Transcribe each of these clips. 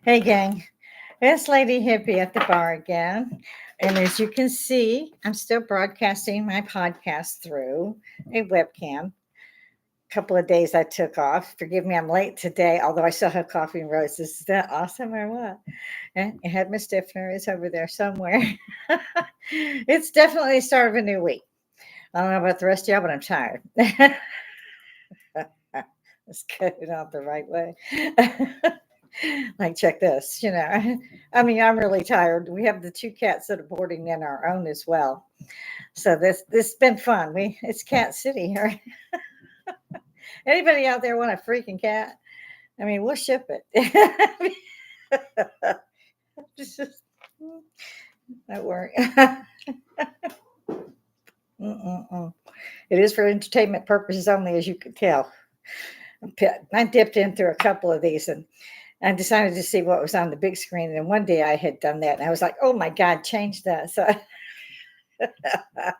Hey, gang. It's Lady Hippy at the bar again. And as you can see, I'm still broadcasting my podcast through a webcam. A couple of days I took off. Forgive me, I'm late today, although I still have coffee and roses. Is that awesome or what? And I had my stiffener. It's over there somewhere. It's definitely the start of a new week. I don't know about the rest of y'all, but I'm tired. Let's cut it out the right way. Like, check this, I mean, I'm really tired. We have the two cats that are boarding in our own as well. So this has been fun. It's Cat City here. Anybody out there want a freaking cat? I mean, we'll ship it. Just that work. Mm-mm-mm. It is for entertainment purposes only, as you could tell. I dipped in through a couple of these and I decided to see what was on the big screen. And one day I had done that and I was like, oh my God, change that. So I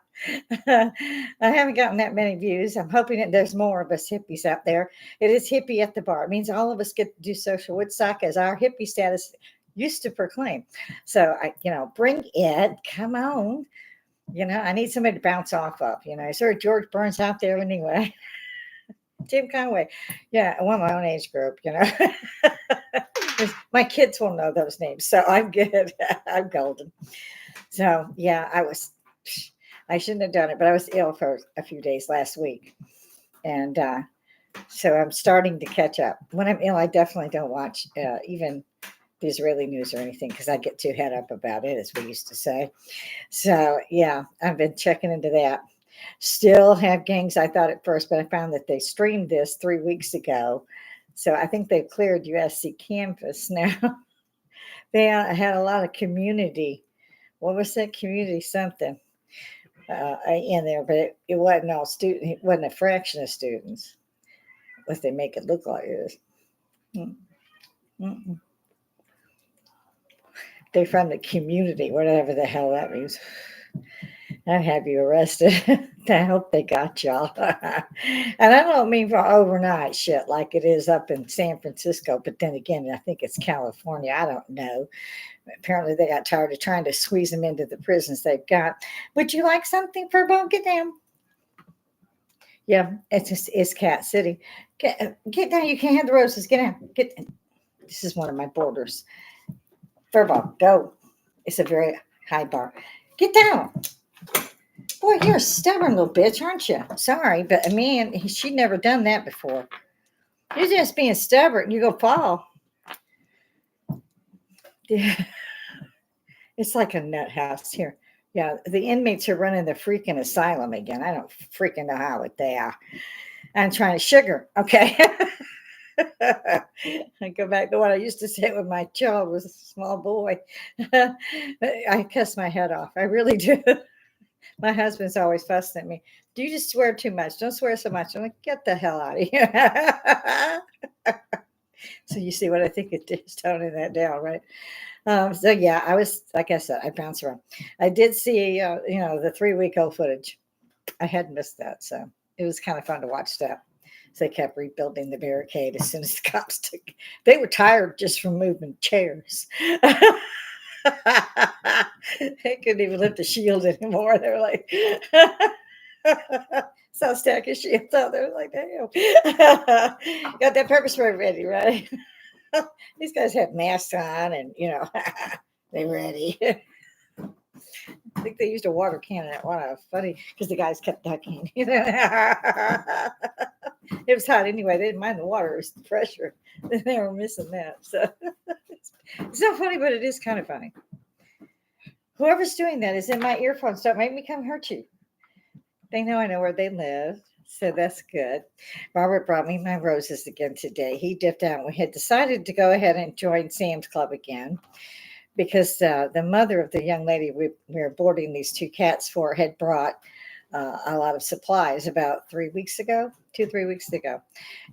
haven't gotten that many views. I'm hoping that there's more of us hippies out there. It is Hippy at the Bar. It means all of us get to do social Woodstock as our hippie status used to proclaim. So bring it. Come on. I need somebody to bounce off of. Is there a George Burns out there anyway? Tim Conway. Yeah, I want my own age group, My kids will know those names, so I'm good. I'm golden. So, yeah, I shouldn't have done it, but I was ill for a few days last week. And so I'm starting to catch up. When I'm ill, I definitely don't watch even the Israeli news or anything because I get too head up about it, as we used to say. So, yeah, I've been checking into that. Still have gangs, I thought at first, but I found that they streamed this 3 weeks ago. So I think they've cleared USC campus now. They had a lot of community. What was that? Community something in there, but it wasn't all student. It wasn't a fraction of students. What they make it look like it is. Mm-mm. They're from the community, whatever the hell that means. I'd have you arrested. I hope they got y'all. And I don't mean for overnight shit like it is up in San Francisco, but then again, I think it's California. I don't know. Apparently, they got tired of trying to squeeze them into the prisons they've got. Would you like something, Furbo? Get down. Yeah, it's Cat City. Get down. You can't have the roses. Get down. This is one of my borders. Furbo, go. It's a very high bar. Get down. Boy, you're a stubborn little bitch, aren't you? Sorry, but man, she'd never done that before. You're just being stubborn. You go fall. Yeah. It's like a nut house here. Yeah, the inmates are running the freaking asylum again. I don't freaking know how they are. I'm trying to sugar. Okay. I go back to what I used to say when my child was a small boy. I cuss my head off. I really do. My husband's always fussing at me. Do you just swear too much? Don't swear so much. I'm like, get the hell out of here. So you see what I think it is, toning that down, right? So yeah, I was, like I said, I bounced around. I did see, the 3-week-old footage. I had missed that, so it was kind of fun to watch that. So they kept rebuilding the barricade as soon as the cops took. They were tired just from moving chairs. They couldn't even lift the shield anymore. They were like, so stack of shields out there. Like, damn. Got that pepper spray ready, right? These guys have masks on and, they're ready. I think they used a water cannon at one. Funny because the guys kept ducking. It was hot anyway. They didn't mind the water. It was the pressure. They were missing that. So it's not funny, but it is kind of funny. Whoever's doing that is in my earphones. Don't make me come hurt you. They know I know where they live. So that's good. Robert brought me my roses again today. He dipped out. We had decided to go ahead and join Sam's Club again because the mother of the young lady we were boarding these two cats for had brought a lot of supplies about 3 weeks ago, 2-3 weeks ago.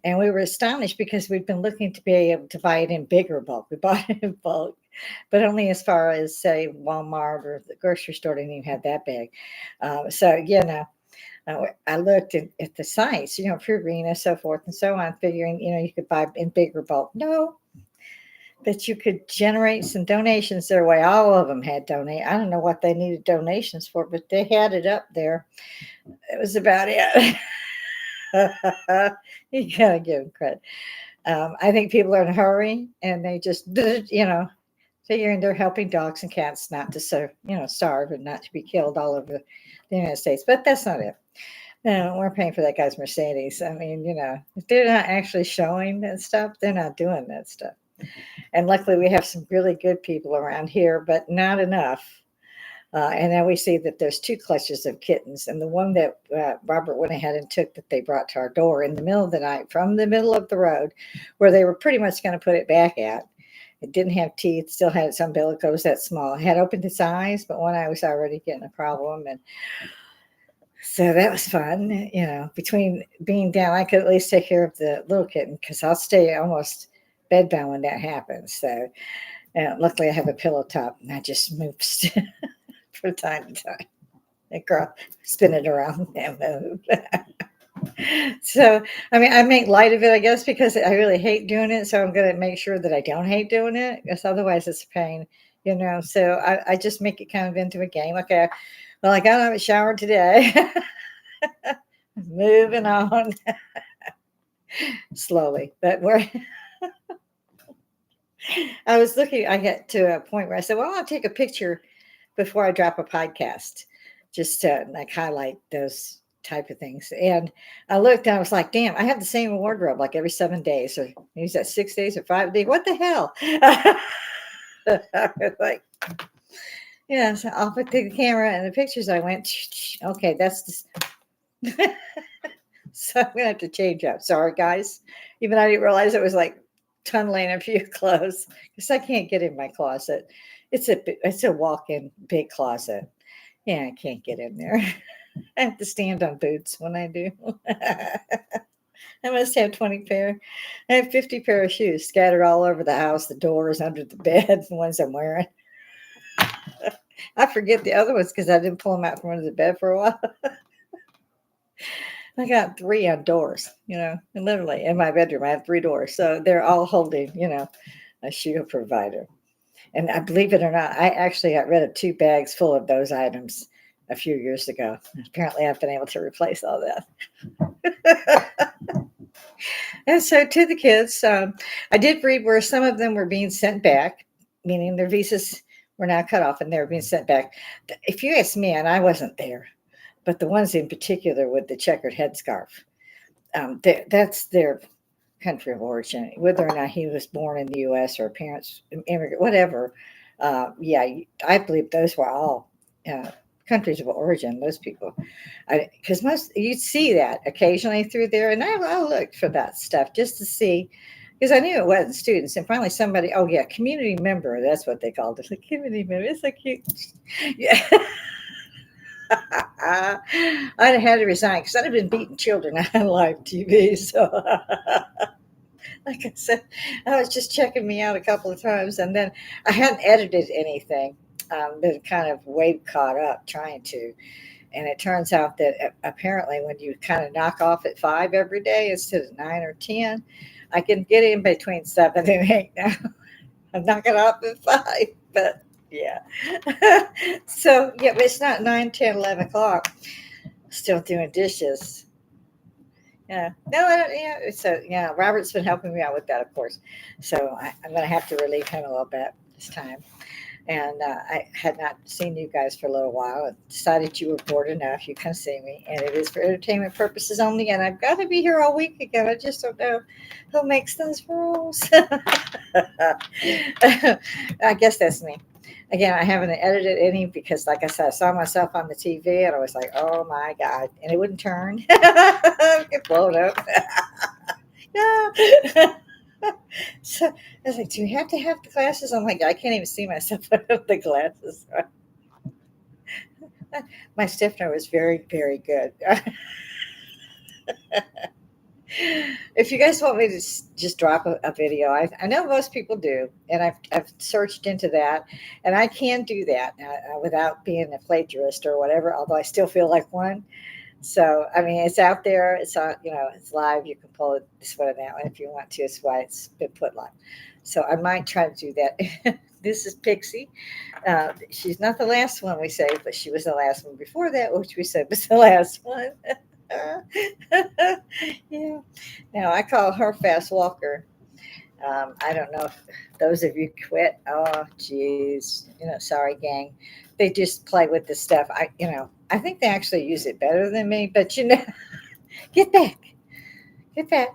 And we were astonished because we'd been looking to be able to buy it in bigger bulk. We bought it in bulk, but only as far as, say, Walmart or the grocery store didn't even have that big. I looked at the sites, Purina, so forth and so on, figuring, you could buy in bigger bulk. No, that you could generate some donations their way. All of them had donate. I don't know what they needed donations for, but they had it up there. It was about it. You gotta give them credit. I think people are in a hurry and they just, figuring they're helping dogs and cats not to starve and not to be killed all over the United States. But that's not it. No, we're paying for that guy's Mercedes. I mean, if they're not actually showing that stuff, they're not doing that stuff. And luckily, we have some really good people around here, but not enough. And then we see that there's two clutches of kittens, and the one that Robert went ahead and took that they brought to our door in the middle of the night from the middle of the road, where they were pretty much going to put it back at. It didn't have teeth, still had its umbilical, it was that small. It had opened its eyes, but one eye was already getting a problem, and so that was fun. Between being down, I could at least take care of the little kitten because I'll stay almost bedbound when that happens. So luckily I have a pillow top and I just move from time to time. And girl, spin it around and move. So, I mean, I make light of it, I guess, because I really hate doing it. So I'm going to make sure that I don't hate doing it because otherwise it's a pain, So I just make it kind of into a game. Okay, well, I got out of the shower today. Moving on slowly, but I was looking, I get to a point where I said, well, I'll take a picture before I drop a podcast, just to like highlight those type of things. And I looked and I was like, damn, I have the same wardrobe like every 7 days, or maybe that 6 days or 5 days. What the hell? I was like, yeah, so I'll put the camera and the pictures. I went, okay, that's just. So I'm gonna have to change up. Sorry, guys. Even I didn't realize it was like tunneling a few clothes because I can't get in my closet. It's a walk-in big closet. Yeah, I can't get in there. I have to stand on boots when I do. I must have 20 pair. I have 50 pair of shoes scattered all over the house, the doors, under the bed, the ones I'm wearing. I forget the other ones because I didn't pull them out from under the bed for a while. I got 3 on doors, and literally in my bedroom, I have 3 doors. So they're all holding, a shoe provider. And I believe it or not, I actually got rid of 2 bags full of those items a few years ago. Apparently, I've been able to replace all that. And so to the kids, I did read where some of them were being sent back, meaning their visas were now cut off and they were being sent back. If you ask me, and I wasn't there, but the ones in particular with the checkered headscarf, that's their country of origin, whether or not he was born in the U.S. or parents immigrant, whatever. I believe those were all countries of origin. Those people, because most you'd see that occasionally through there, and I looked for that stuff just to see. Because I knew it wasn't students, and finally somebody, community member, that's what they called it, a community member. It's so cute. Yeah. I'd have had to resign because I'd have been beating children on live TV. So, like I said, I was just checking me out a couple of times, and then I hadn't edited anything. But kind of way caught up trying to. And it turns out that apparently when you kind of knock off at 5 every day instead of 9 or 10, I can get in between 7 and 8 now. I'm knocking off at 5, but yeah. So, yeah, but it's not 9, 10, 11 o'clock. Still doing dishes. Yeah. No, I don't, yeah. So, yeah, Robert's been helping me out with that, of course. So I'm going to have to relieve him a little bit this time. And I had not seen you guys for a little while. I decided you were bored enough. You can see me. And it is for entertainment purposes only. And I've got to be here all week again. I just don't know who makes those rules. I guess that's me. Again, I haven't edited any because, like I said, I saw myself on the TV and I was like, oh my God. And it wouldn't turn. Get blown up. Yeah. So I was like, do you have to have the glasses? I'm like, I can't even see myself without the glasses. My stiffener was very, very good. If you guys want me to just drop a video, I know most people do, and I've searched into that, and I can do that without being a plagiarist or whatever, although I still feel like one. So, I mean, it's out there. It's on, it's live. You can pull it this one and that one if you want to. It's why it's been put live. So I might try to do that. This is Pixie. She's not the last one we saved, but she was the last one before that, which we said was the last one. Yeah. Now I call her Fast Walker. I don't know if those of you quit. Oh, geez. Sorry, gang. They just play with the stuff. I think they actually use it better than me, but get back, get back.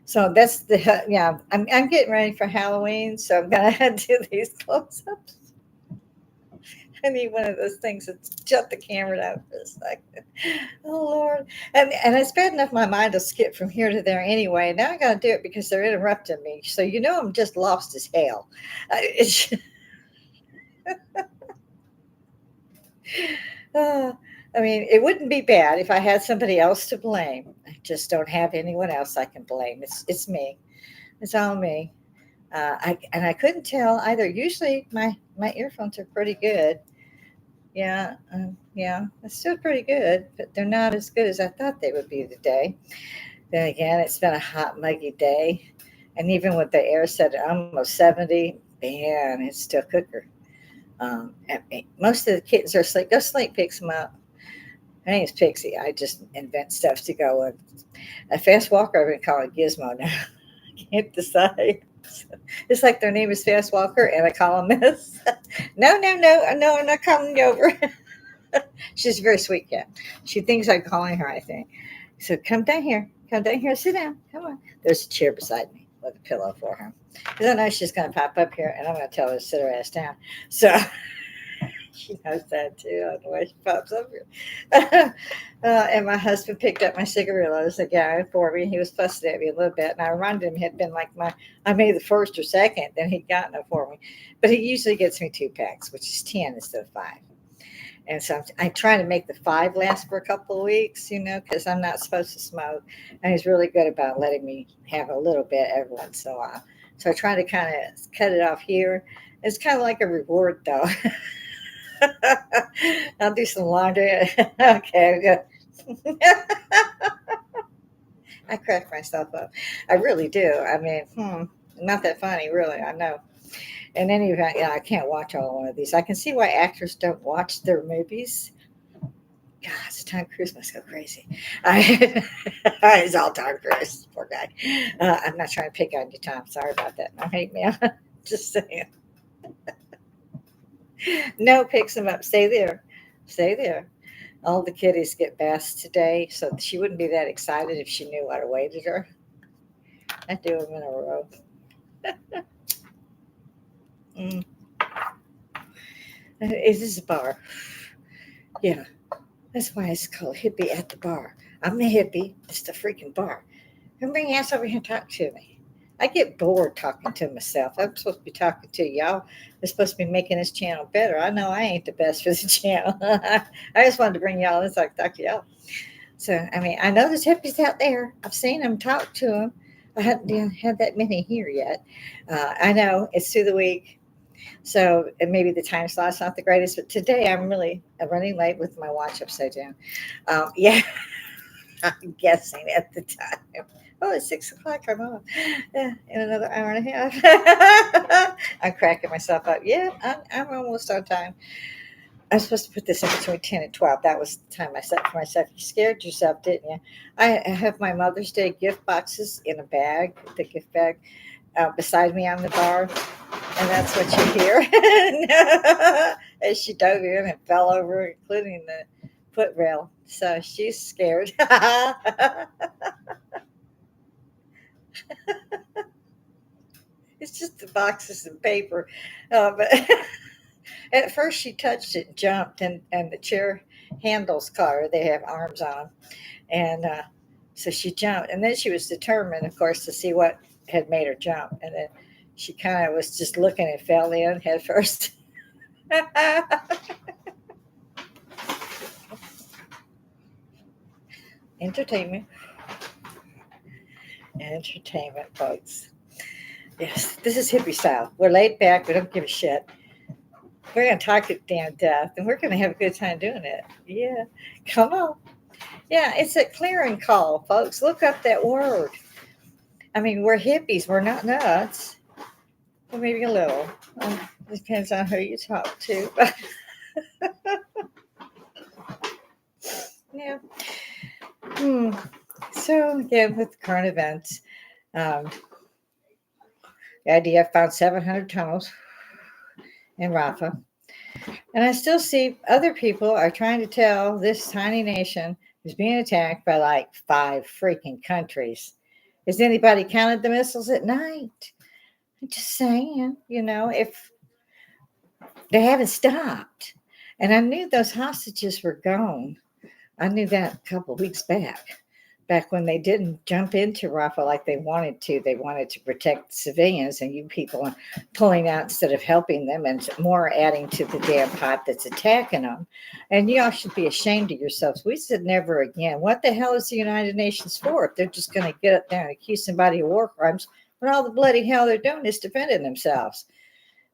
So that's yeah. I'm getting ready for Halloween, so I'm gonna do these close ups. I need one of those things that shut the camera down for a second. Oh Lord, and it's bad enough my mind will skip from here to there anyway. Now I got to do it because they're interrupting me. So I'm just lost as hell. It's, uh, I mean, it wouldn't be bad if I had somebody else to blame. I just don't have anyone else I can blame. It's me. It's all me. I couldn't tell either. Usually my earphones are pretty good. Yeah, yeah, it's still pretty good, but they're not as good as I thought they would be today. Then again, it's been a hot, muggy day, and even with the air set at almost 70, man, it's still cooker. Most of the kittens are asleep. Go sleep, picks them up. My name's Pixie. I just invent stuff to go with. A fast walker, I've been calling Gizmo now. I can't decide. It's like their name is Fast Walker, and I call them this. No, no, no, no, I'm not calling you over. She's a very sweet cat. She thinks I'm calling her, I think. So come down here. Come down here. Sit down. Come on. There's a chair beside me with a pillow for her. Because I know she's going to pop up here, and I'm going to tell her to sit her ass down. So she knows that too. I don't know why she pops up here. And my husband picked up my cigarillos again for me. He was fussing at me a little bit, and I reminded him it had been like I made the first or second, then he'd gotten it for me. But he usually gets me 2 packs, which is 10 instead of 5. And so I try to make the 5 last for a couple of weeks, because I'm not supposed to smoke. And he's really good about letting me have a little bit every once in a while. So I try to kind of cut it off here. It's kind of like a reward, though. I'll do some laundry. Okay, I crack myself up. I really do. I mean, not that funny, really. I know. In any event, yeah, I can't watch all one of these. I can see why actors don't watch their movies. God, Tom Cruise must go crazy. He's all Tom Cruise, poor guy. I'm not trying to pick on you, Tom. Sorry about that. No hate me. Just saying. No, picks him up. Stay there. Stay there. All the kiddies get baths today, so she wouldn't be that excited if she knew what awaited her. I do them in a row. Mm. Is this a bar? Yeah, that's why it's called Hippy at the Bar. I'm the hippie. It's the freaking bar. Come bring your ass over here and talk to me. I get bored talking to myself. I'm supposed to be talking to y'all. We're supposed to be making this channel better. I know I ain't the best for the channel. I just wanted to bring y'all in so I could talk to y'all. So, I mean, I know there's hippies out there. I've seen them, talk to them. I haven't had that many here yet. I know it's through the week. So and maybe the time slot's not the greatest, but today I'm running late with my watch upside down. Yeah, I'm guessing at the time. Oh, it's 6 o'clock. I'm on. Yeah, in another hour and a half. I'm cracking myself up. Yeah, I'm almost on time. I'm supposed to put this in between 10 and 12. That was the time I set for myself. You scared yourself, didn't you? I have my Mother's Day gift boxes in a bag, the gift bag, beside me on the bar. And that's what you hear. As she dove in and fell over, including the footrail. So she's scared. It's just the boxes and paper. But at first she touched it and jumped, and the chair handles caught her. They have arms on them. And so she jumped. And then she was determined, of course, to see what had made her jump. And then she kind of was just looking and fell in head first. Entertainment. Entertainment, folks. Yes, this is hippie style. We're laid back. We don't give a shit. We're going to talk it damn death, and we're going to have a good time doing it. Yeah. Come on. Yeah, it's a clearing call, folks. Look up that word. I mean, we're hippies. We're not nuts. or maybe a little. Depends on who you talk to. Yeah. Hmm. So again, with current events, um, the idea I found 700 tunnels in Rafa, and I still see other people are trying to tell this tiny nation is being attacked by like 5 freaking countries. Has anybody counted the missiles at night? I'm just saying, if they haven't stopped, and I knew those hostages were gone. I knew that a couple of weeks back when they didn't jump into Rafah like they wanted to. They wanted to protect civilians, and you people are pulling out instead of helping them, and more adding to the damn pot that's attacking them. And y'all should be ashamed of yourselves. We said never again. What the hell is the United Nations for if they're just going to get up there and accuse somebody of war crimes when all the bloody hell they're doing is defending themselves?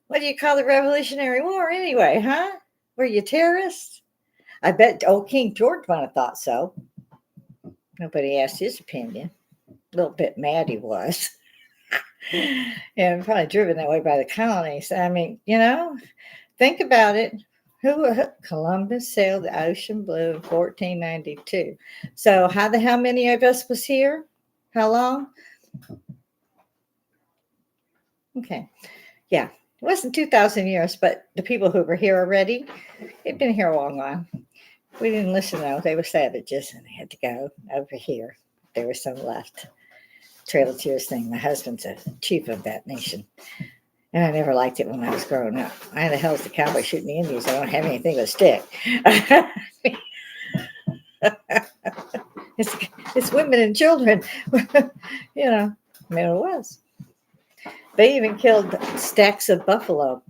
What do you call the Revolutionary War anyway, huh? Were you terrorists? I bet old King George might have thought so. Nobody asked his opinion. A little bit mad he was. And probably driven that way by the colonies. I mean, think about it. Columbus sailed the ocean blue in 1492. So how many of us was here? How long? Okay. Yeah. It wasn't 2,000 years, but the people who were here already, they've been here a long while. We didn't listen though. They were savages and they had to go over here. There was some left. Trail of Tears thing. My husband's a chief of that nation. And I never liked it when I was growing up. Why the hell is the cowboy shooting the Indians? I don't have anything with a stick. it's women and children. It was. They even killed stacks of buffalo.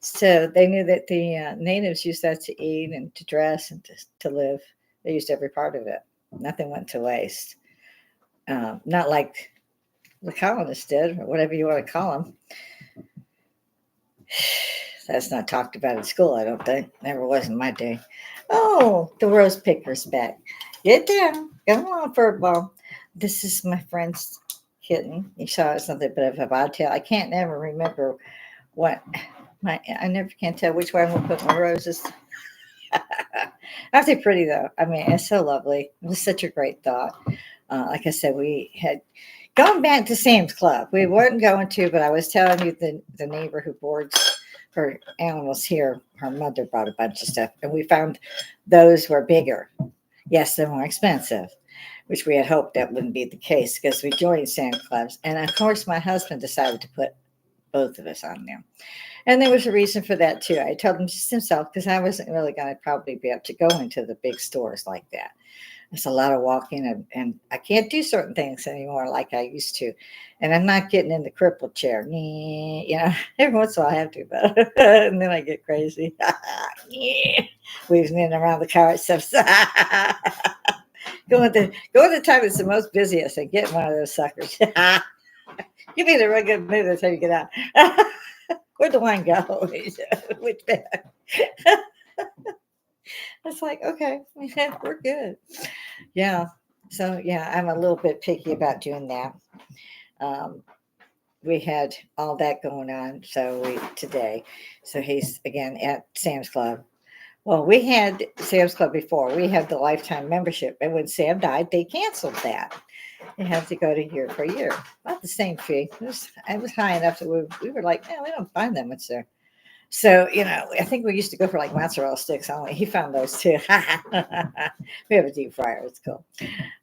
So they knew that the natives used that to eat and to dress and to live. They used every part of it. Nothing went to waste. Not like the colonists did, or whatever you want to call them. That's not talked about in school, I don't think. Never was in my day. Oh, the rose picker's back. Get down. Come on, Furball. This is my friend's kitten. You saw it's nothing but of a bobtail. I can't never remember what I never can tell which way I'm gonna put my roses. Aren't they pretty though? I mean, it's so lovely. It was such a great thought. Like I said, we had gone back to Sam's Club. We weren't going to, but I was telling you the neighbor who boards her animals here, her mother brought a bunch of stuff, and we found those were bigger. Yes, they're more expensive, which we had hoped that wouldn't be the case because we joined Sam's Clubs. And of course, my husband decided to put both of us on there. And there was a reason for that too. I told him just himself because I wasn't really going to probably be able to go into the big stores like that. It's a lot of walking, and I can't do certain things anymore like I used to. And I'm not getting in the crippled chair. Every once in a while I have to, but and then I get crazy. Weaving in around the car and stuff. Go at the time it's the most busiest and get one of those suckers. Give me the real good mood. That's how you get out. Where'd the wine go? Which bag? It's like, okay, we're good. Yeah. So, yeah, I'm a little bit picky about doing that. We had all that going on. Today. So he's again at Sam's Club. Well, we had Sam's Club before. We had the lifetime membership. And when Sam died, they canceled that. You have to go to year for year. About the same fee. It was high enough that we were like, we don't find that much there. So, I think we used to go for like mozzarella sticks only. He found those too. We have a deep fryer. It's cool.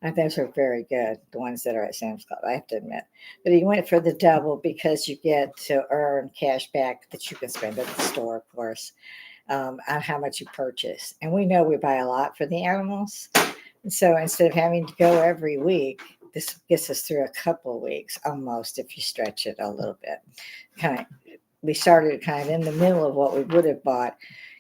And those are very good, the ones that are at Sam's Club, I have to admit. But he went for the double because you get to earn cash back that you can spend at the store, of course, on how much you purchase. And we know we buy a lot for the animals. And so instead of having to go every week, this gets us through a couple of weeks almost if you stretch it a little bit. We started kind of in the middle of what we would have bought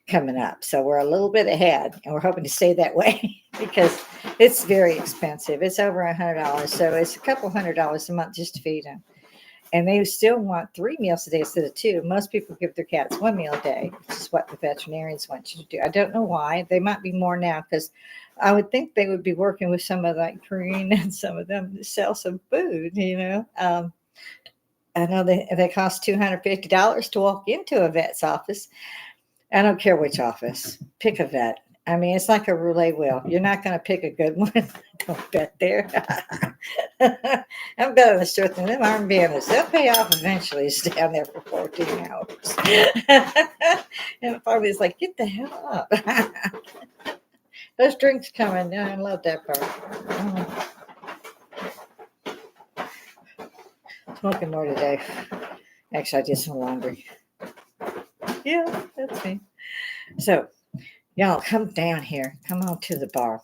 coming up. So we're a little bit ahead and we're hoping to stay that way because it's very expensive. It's over $100. So it's a couple $100 a month just to feed them. And they still want 3 meals a day instead of 2. Most people give their cats 1 meal a day, which is what the veterinarians want you to do. I don't know why. They might be more now because I would think they would be working with some of like Korean and some of them to sell some food, I know they cost $250 to walk into a vet's office. I don't care which office. Pick a vet. I mean, it's like a roulette wheel. You're not going to pick a good one. Don't bet there. I'm betting the truth, and them arm bandits, they'll pay off eventually. Stay down there for 14 hours. And finally, it's like, get the hell up. Those drinks coming. Yeah, I love that part. Smoking more today. Actually, I did some laundry. Yeah, that's me. So, y'all come down here. Come on to the bar.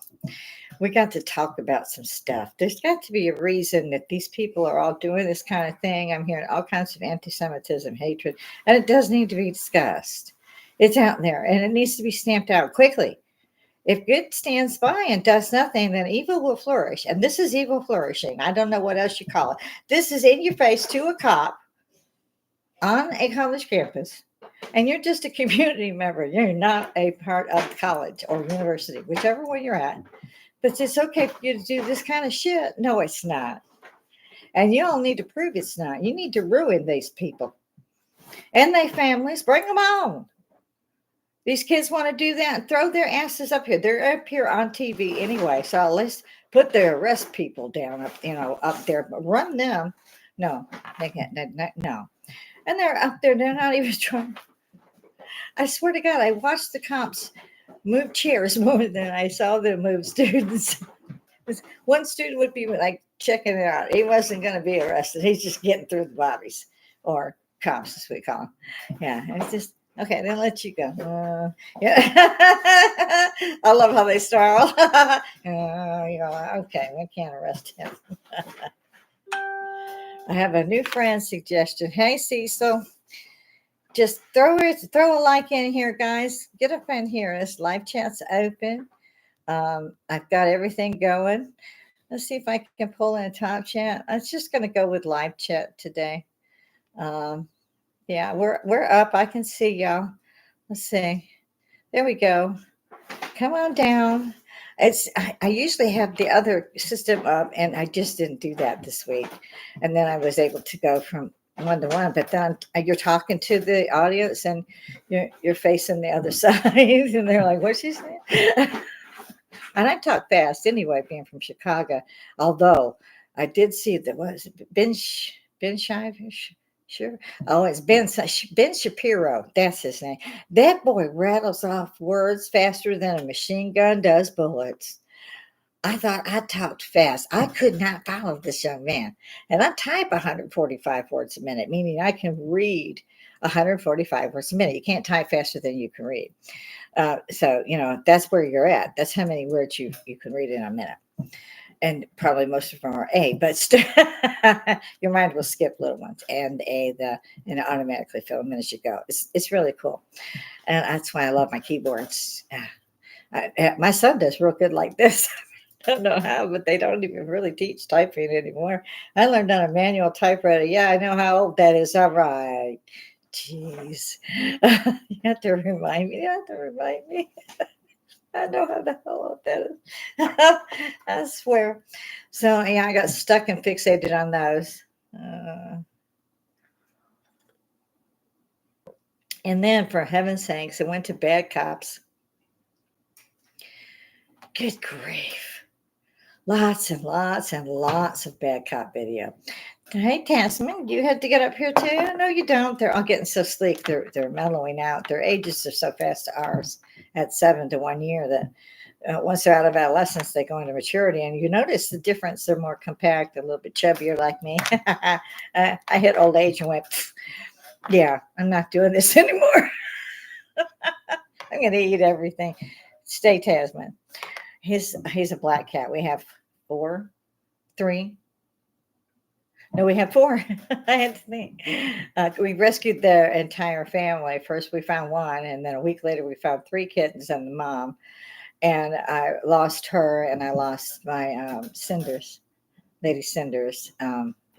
We got to talk about some stuff. There's got to be a reason that these people are all doing this kind of thing. I'm hearing all kinds of anti Semitism, hatred, and it does need to be discussed. It's out there and it needs to be stamped out quickly. If good stands by and does nothing, then evil will flourish. And this is evil flourishing. I don't know what else you call it. This is in your face to a cop on a college campus, and you're just a community member. You're not a part of the college or university, whichever one you're at. But it's okay for you to do this kind of shit. No, it's not. And you all need to prove it's not. You need to ruin these people and their families. Bring them on. These kids want to do that and throw their asses up here. They're up here on TV anyway. So let's put the arrest people down up, up there. But run them. No, they can't. No. And they're up there. They're not even trying. I swear to God, I watched the cops move chairs more than I saw them move students. One student would be like checking it out. He wasn't going to be arrested. He's just getting through the bodies, or cops, as we call them. Yeah, it's just okay. Then let you go. Yeah, I love how they snarl. Okay, we can't arrest him. I have a new friend suggestion. Hey, Cecil. Just throw a like in here, guys. Get up in here. This live chat's open. I've got everything going. Let's see if I can pull in a top chat. I'm just going to go with live chat today. Yeah, we're up. I can see y'all. Let's see. There we go. Come on down. I usually have the other system up, and I just didn't do that this week. And then I was able to go from one to one, but then you're talking to the audience and you're facing the other side, and they're like, "What's she saying?" And I talk fast anyway, being from Chicago. Although I did see that was Ben Shiver. Sure. Oh, it's Ben Shapiro. That's his name. That boy rattles off words faster than a machine gun does bullets. I thought I talked fast. I could not follow this young man. And I type 145 words a minute, meaning I can read 145 words a minute. You can't type faster than you can read. So, that's where you're at. That's how many words you can read in a minute. And probably most of them are A, but your mind will skip little ones and and it automatically fill them in as you go. It's really cool. And that's why I love my keyboards. My son does real good like this. I don't know how, but they don't even really teach typing anymore. I learned on a manual typewriter. Yeah, I know how old that is. All right. Jeez. You have to remind me. I know how the hell old that is. I swear. So, yeah, I got stuck and fixated on those. And then, for heaven's sakes, I went to Bad Cops. Good grief. Lots and lots and lots of Bad Cop video. Hey, Tasman, you had to get up here too? No, you don't. They're all getting so sleek. They're mellowing out. Their ages are so fast to ours at 7 to 1 year that once they're out of adolescence, they go into maturity. And you notice the difference. They're more compact, a little bit chubbier like me. I hit old age and went, yeah, I'm not doing this anymore. I'm going to eat everything. Stay Tasman. He's a black cat. We have 3. No, we have 4. I had to think. We rescued their entire family. First, we found one, and then a week later, we found 3 kittens and the mom. And I lost her, and I lost my Cinders, Lady Cinders.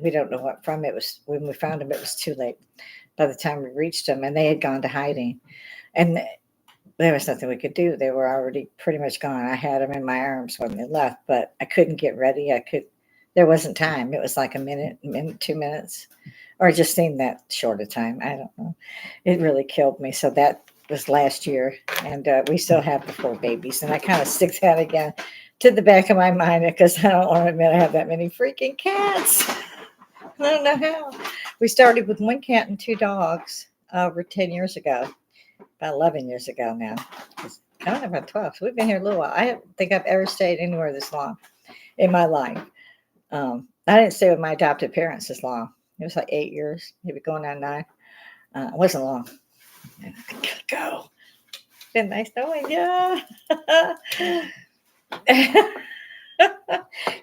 We don't know what from. It was when we found them. It was too late. By the time we reached them, and they had gone to hiding, and there was nothing we could do. They were already pretty much gone. I had them in my arms when they left, but I couldn't get ready. I There wasn't time. It was like a minute, 2 minutes, or it just seemed that short a time. I don't know. It really killed me. So that was last year, and we still have the four babies, and I kind of stick that again to the back of my mind because I don't want to admit I have that many freaking cats. I don't know how. We started with one cat and two dogs over 10 years ago, about 11 years ago now. It's coming up about 12. So we've been here a little while. I don't think I've ever stayed anywhere this long in my life. I didn't stay with my adopted parents this long. It was like 8 years, maybe going on 9. It wasn't long. I gotta go. Been nice knowing you.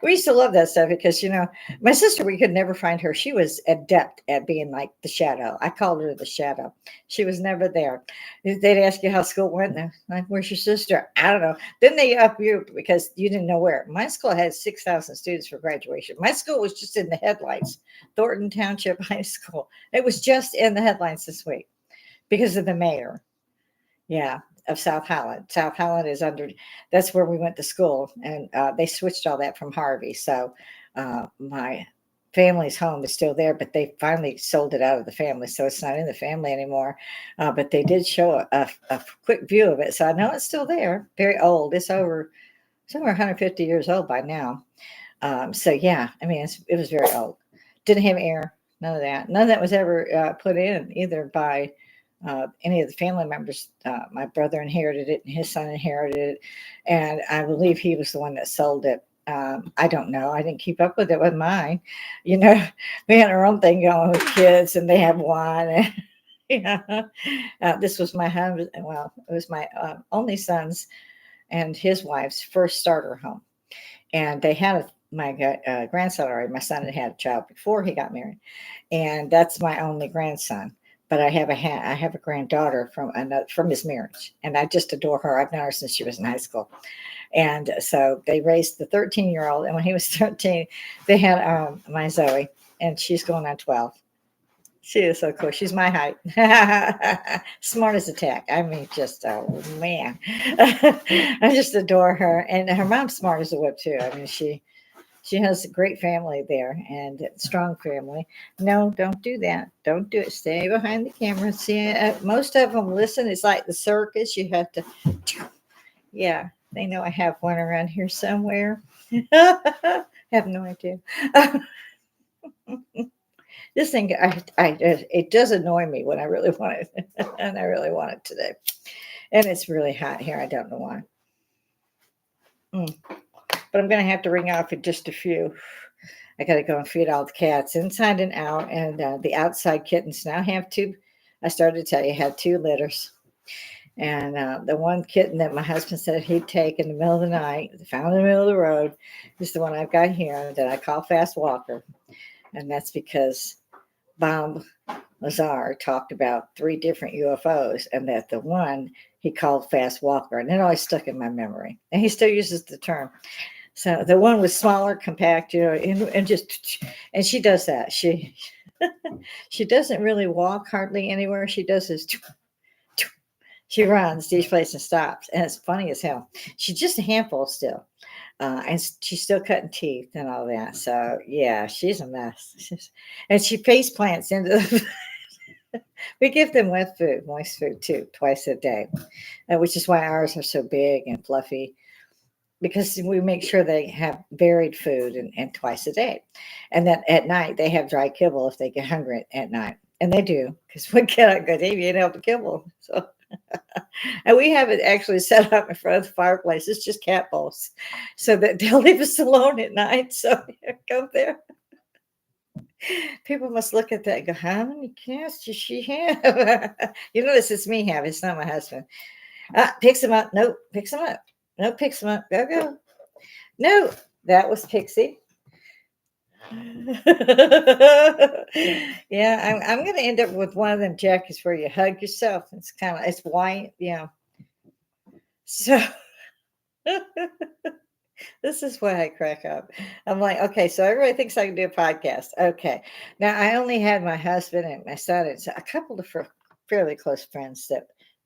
We used to love that stuff because, my sister, we could never find her. She was adept at being like the shadow. I called her the shadow. She was never there. They'd ask you how school went. And like, where's your sister? I don't know. Then they up you because you didn't know where. My school had 6,000 students for graduation. My school was just in the headlines, Thornton Township High School. It was just in the headlines this week because of the mayor. Yeah, of South Holland. South Holland is under, that's where we went to school. And they switched all that from Harvey. So my family's home is still there, but they finally sold it out of the family. So it's not in the family anymore. But they did show a quick view of it. So I know it's still there. Very old. It's over 150 years old by now. So yeah, I mean, it was very old. Didn't have air. None of that. None of that was ever put in either by any of the family members. My brother inherited it and his son inherited it. And I believe he was the one that sold it. I don't know. I didn't keep up with it with mine. We had our own thing going with kids and they have one. And, this was my husband. Well, it was my only son's and his wife's first starter home. And they had my grandson already. My son had a child before he got married. And that's my only grandson. But I have a granddaughter from his marriage, and I just adore her. I've known her since she was in high school, and so they raised the 13-year-old. And when he was 13, they had my Zoe, and she's going on 12. She is so cool. She's my height, smart as a tack. I mean, just oh man, I just adore her, and her mom's smart as a whip too. I mean, she has a great family there and a strong family. No, don't do that. Don't do it. Stay behind the camera. See, most of them listen. It's like the circus. You have to, yeah, they know I have one around here somewhere. Have no idea. This thing, it does annoy me when I really want it, and I really want it today. And it's really hot here. I don't know why. But I'm going to have to ring off in just a few. I got to go and feed all the cats inside and out. And the outside kittens now have two. I started to tell you, had 2 litters. And the one kitten that my husband said he'd take in the middle of the night, found in the middle of the road, is the one I've got here that I call Fast Walker. And that's because Bob Lazar talked about 3 different UFOs, and that the one he called Fast Walker. And it always stuck in my memory. And he still uses the term. So the one was smaller, compact, and she does that. She doesn't really walk hardly anywhere. She does this. She runs each place and stops, and it's funny as hell. She's just a handful still, and she's still cutting teeth and all that. So yeah, she's a mess. And she face plants into the. We give them wet food, moist food too, twice a day, which is why ours are so big and fluffy. Because we make sure they have varied food and twice a day. And then at night, they have dry kibble if they get hungry at night. And they do, because we cannot go deep, you ain't able to kibble. So, and we have it actually set up in front of the fireplace. It's just cat bowls so that they'll leave us alone at night. So go there. People must look at that and go, how many cats does she have? This is me have. It's not my husband. Picks them up. Nope. Picks them up. No, picks them up. Go. No, that was Pixie. Yeah, I'm going to end up with one of them jackets where you hug yourself. It's white. Yeah. So this is why I crack up. I'm like, okay, so everybody thinks I can do a podcast. Okay. Now I only had my husband and my son and a couple of fairly close friends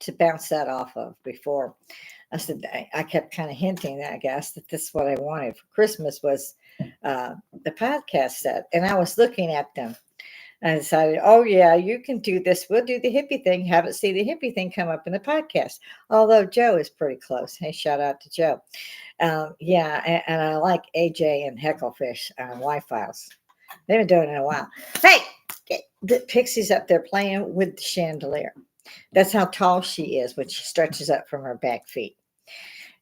to bounce that off of before. I said, I kept kind of hinting, I guess, that this is what I wanted for Christmas was the podcast set, and I was looking at them. I decided, oh yeah, you can do this. We'll do the hippie thing. Have it see the hippie thing come up in the podcast. Although Joe is pretty close. Hey, shout out to Joe. Yeah, and I like AJ and Hecklefish Wi-Fi's. They've been doing it in a while. Hey, the Pixie's up there playing with the chandelier. That's how tall she is when she stretches up from her back feet.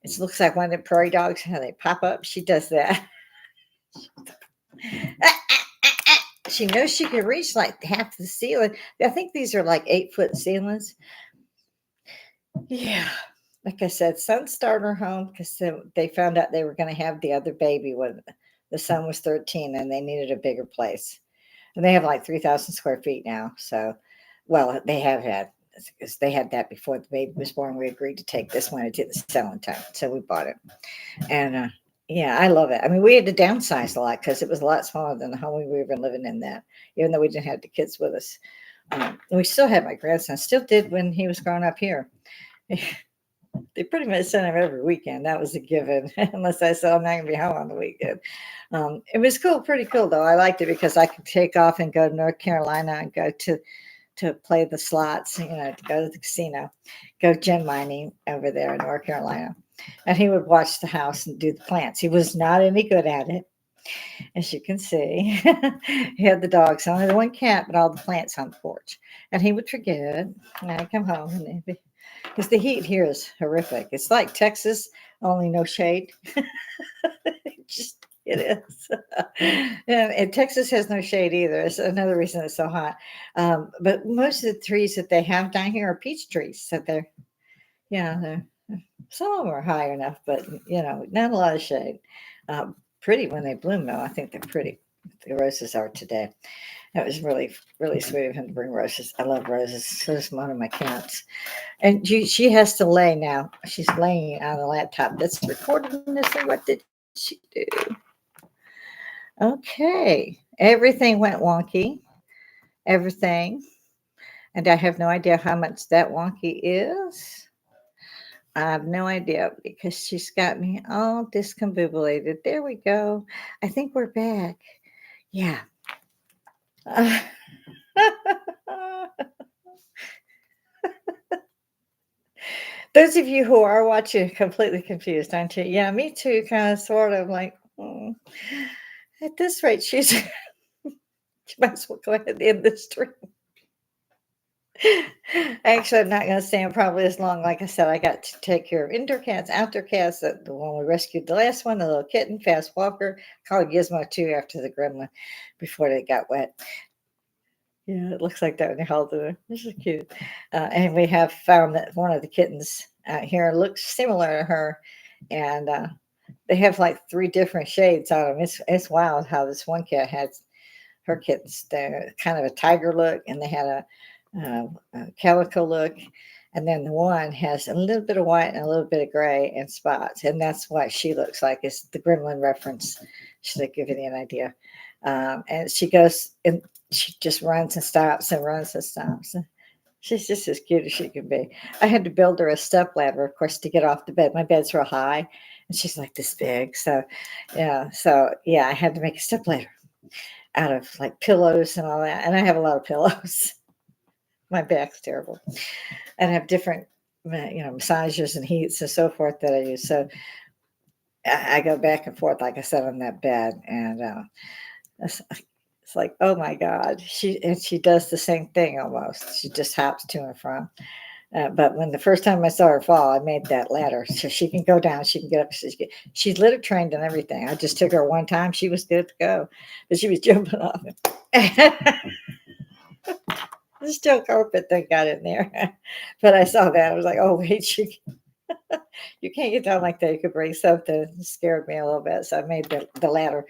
It looks like one of the prairie dogs, how they pop up. She does that. She knows she can reach like half the ceiling. I think these are like 8-foot ceilings. Yeah. Like I said, son started her home because they found out they were going to have the other baby when the son was 13 and they needed a bigger place. And they have like 3,000 square feet now. So, well, they have had, because they had that before the baby was born. We agreed to take this one into the selling time. So we bought it. And yeah, I love it. I mean, we had to downsize a lot because it was a lot smaller than the home we were living in that, even though we didn't have the kids with us. We still had my grandson, still did when he was growing up here. They pretty much sent him every weekend. That was a given, unless I said I'm not going to be home on the weekend. It was cool, pretty cool, though. I liked it because I could take off and go to North Carolina and go to play the slots, to go to the casino, go gem mining over there in North Carolina. And he would watch the house and do the plants. He was not any good at it, as you can see. He had the dogs, only the one cat, but all the plants on the porch. And he would forget. And I'd come home and because the heat here is horrific. It's like Texas, only no shade. It is. And Texas has no shade either. It's another reason it's so hot. But most of the trees that they have down here are peach trees. So they're some of them are high enough, but not a lot of shade. Pretty when they bloom, though. I think they're pretty. The roses are today. That was really, really sweet of him to bring roses. I love roses. So does one of my cats. And she has to lay now. She's laying on the laptop that's recording this. And what did she do? Okay. Everything went wonky. Everything. And I have no idea how much that wonky is. I have no idea because she's got me all discombobulated. There we go. I think we're back. Yeah. Those of you who are watching completely confused, aren't you? Yeah, me too, kind of, sort of like, at this rate, she might as well go ahead and end the stream. Actually, I'm not going to stay on probably as long. Like I said, I got to take care of indoor cats, outdoor cats. The one we rescued, the last one, the little kitten, fast walker. Called Gizmo too after the gremlin before they got wet. Yeah, it looks like that when you hold it. This is cute. And we have found that one of the kittens out here looks similar to her, and they have like 3 different shades on them. It's wild how this one cat had her kittens. They're kind of a tiger look, and they had a calico look, and then the one has a little bit of white and a little bit of gray and spots, and that's what she looks like. It's the gremlin reference. Should give you an idea? And she goes and she just runs and stops and runs and stops. She's just as cute as she can be. I had to build her a step ladder, of course, to get off the bed. My bed's real high, and she's like this big. So I had to make a step ladder out of like pillows and all that. And I have a lot of pillows. My back's terrible. And I have different, massagers and heats and so forth that I use. So I go back and forth, like I said, on that bed. And it's like, oh my God. She does the same thing almost. She just hops to and from. But when the first time I saw her fall, I made that ladder so she can go down, she can get up. She's litter trained and everything. I just took her one time. She was good to go, but she was jumping off it. The steel carpet that got in there. But I saw that. I was like, oh, wait, you can't get down like that. You could break something. It scared me a little bit. So I made the ladder.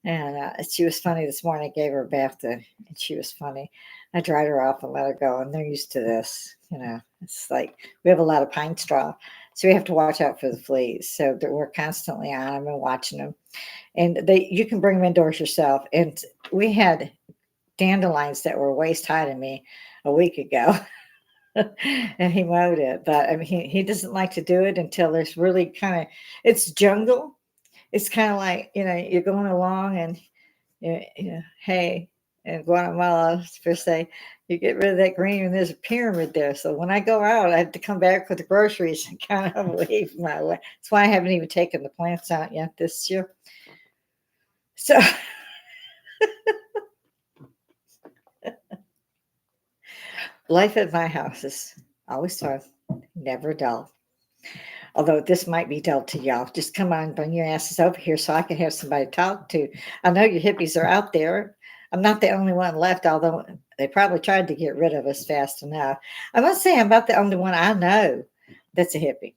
And she was funny this morning. I gave her a bath, and she was funny. I dried her off and let her go. And they're used to this. It's like we have a lot of pine straw. So we have to watch out for the fleas. So we're constantly on them and watching them. And you can bring them indoors yourself. And we had dandelions that were waist high to me a week ago. And he mowed it. But I mean, he doesn't like to do it until there's really it's jungle. it's kind of like, you're going along and, hey, in Guatemala, per se, you get rid of that green and there's a pyramid there. So when I go out, I have to come back with the groceries and kind of leave my way. That's why I haven't even taken the plants out yet this year. So life at my house is always fun, never dull. Although this might be dull to y'all. Just come on, bring your asses over here so I can have somebody to talk to. I know you hippies are out there. I'm not the only one left, although they probably tried to get rid of us fast enough. I must say, I'm about the only one I know that's a hippie.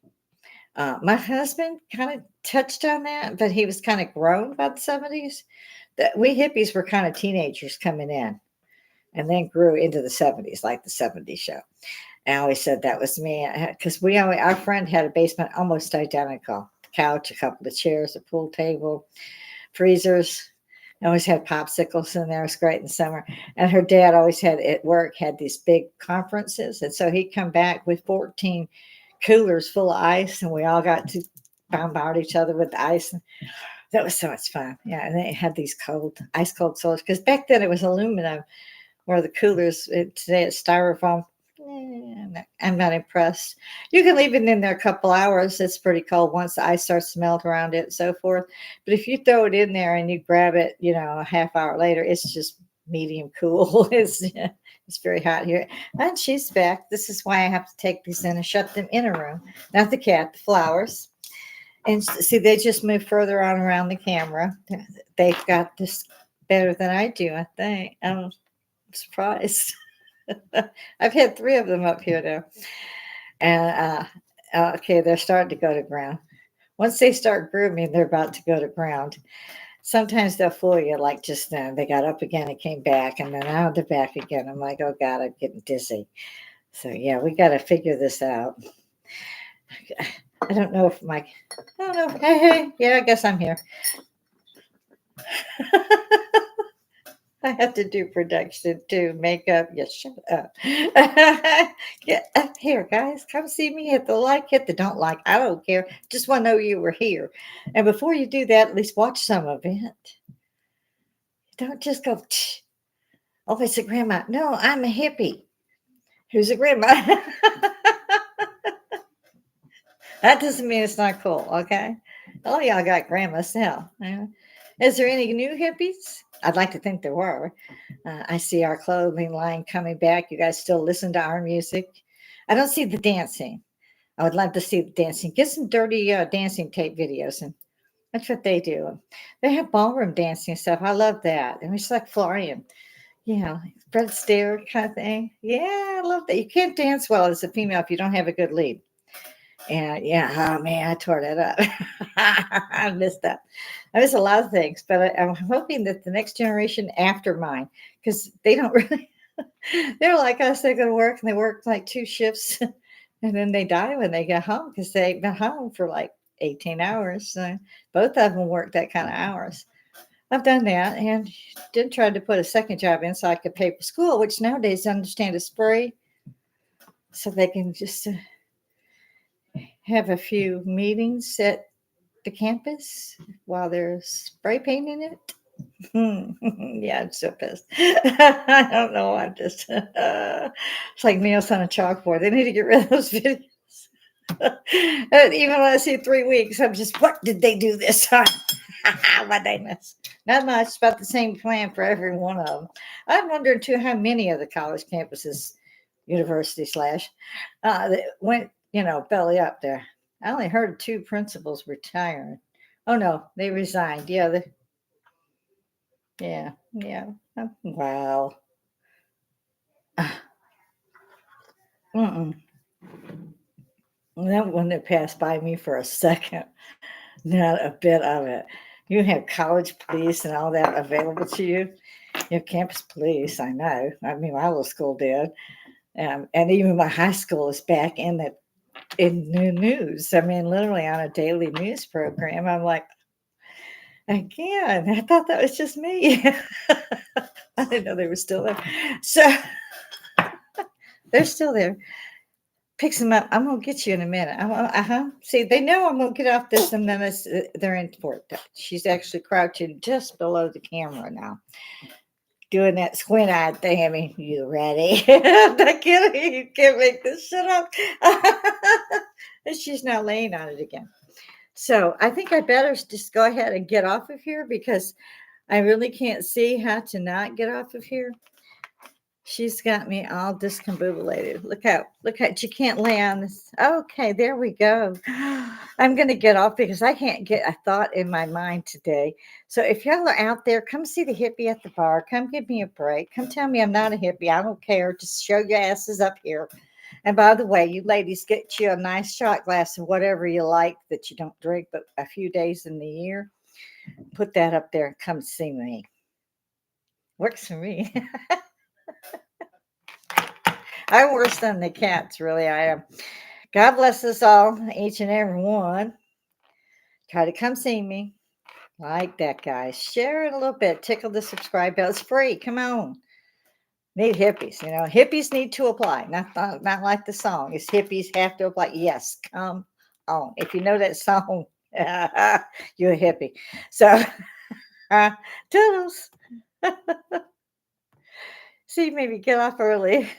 My husband kind of touched on that, but he was kind of grown by the 70s. We hippies were kind of teenagers coming in and then grew into the 70s, like the 70s show. I always said that was me because our friend had a basement almost identical. The couch, a couple of chairs, a pool table, freezers. I always had popsicles in there. It was great in the summer. And her dad always had at work had these big conferences. And so he'd come back with 14 coolers full of ice, and we all got to bombard each other with ice. That was so much fun. Yeah. And they had these ice cold sodas because back then it was aluminum, where the coolers, today it's styrofoam. I'm not impressed. You can leave it in there a couple hours. It's pretty cold once the ice starts to melt around it and so forth. But if you throw it in there and you grab it, a half hour later, it's just medium cool. It's very hot here. And she's back. This is why I have to take these in and shut them in a room. Not the cat, the flowers. And see, they just move further on around the camera. They've got this better than I do, I think. I'm surprised. I've had 3 of them up here now. And okay, they're starting to go to ground. Once they start grooming, they're about to go to ground. Sometimes they'll fool you, like just then. They got up again and came back, and then now they're back again. I'm like, oh God, I'm getting dizzy. So yeah, we got to figure this out. I don't know. Hey, yeah, I guess I'm here. I have to do production too, makeup. Yeah, shut up. Get up here, guys. Come see me. Hit the like, hit the don't like. I don't care. Just want to know you were here. And before you do that, at least watch some of it. Don't just go, oh, it's a grandma. No, I'm a hippie. Who's a grandma? That doesn't mean it's not cool, okay? Oh, y'all got grandmas now. Is there any new hippies? I'd like to think there were. I see our clothing line coming back. You guys still listen to our music? I don't see the dancing. I would love to see the dancing. Get some dirty dancing tape videos, and that's what they do. They have ballroom dancing and stuff. I love that. And it's like Florian, Fred Astaire kind of thing. Yeah, I love that. You can't dance well as a female if you don't have a good lead. And oh man, I tore that up. I missed that. I missed a lot of things, but I'm hoping that the next generation after mine, because they don't really, they're like us, they go to work and they work like 2 shifts and then they die when they get home because they've been home for like 18 hours. So both of them work that kind of hours. I've done that and did try to put a second job in so I could pay for school, which nowadays I understand is free. So they can just have a few meetings at the campus while they're spray painting it. Yeah, I'm so pissed. I don't know. I'm just, it's like nails on a chalkboard. They need to get rid of those videos. And even when I see 3 weeks, I'm just, what did they do this time? What they miss? Not much, about the same plan for every one of them. I'm wondering too how many of the college campuses, university slash, that went, belly up there. I only heard 2 principals retiring. Oh no, they resigned. Yeah, yeah. Wow. Mm-mm. That wouldn't have passed by me for a second. Not a bit of it. You have college police and all that available to you. You have campus police, I know. I mean, my little school did. And even my high school is back in the news. I mean, literally on a daily news program. I'm like, again, I thought that was just me. I didn't know they were still there. So they're still there. picks them up. I'm gonna get you in a minute. See, they know I'm gonna get off this, and then they're in for it. She's actually crouching just below the camera now, doing that squint-eyed thing. I mean, you ready? I'm not kidding. You can't make this shit up. And she's now laying on it again. So I think I better just go ahead and get off of here because I really can't see how to not get off of here. She's got me all discombobulated. Look out. You can't lay on this. Okay, there we go. I'm going to get off because I can't get a thought in my mind today. So if y'all are out there, come see the hippie at the bar. Come give me a break. Come tell me I'm not a hippie. I don't care. Just show your asses up here. And by the way, you ladies, get you a nice shot glass of whatever you like that you don't drink but a few days in the year. Put that up there and come see me. Works for me. I'm worse than the cats, really. I am. God bless us all, each and every one. Try to come see me. Like that, guys. Share it a little bit. Tickle the subscribe bell. It's free. Come on. Need hippies. You know, hippies need to apply. Not like the song. It's hippies have to apply. Yes, come on. If you know that song, you're a hippie. So, toodles. See, maybe get off early.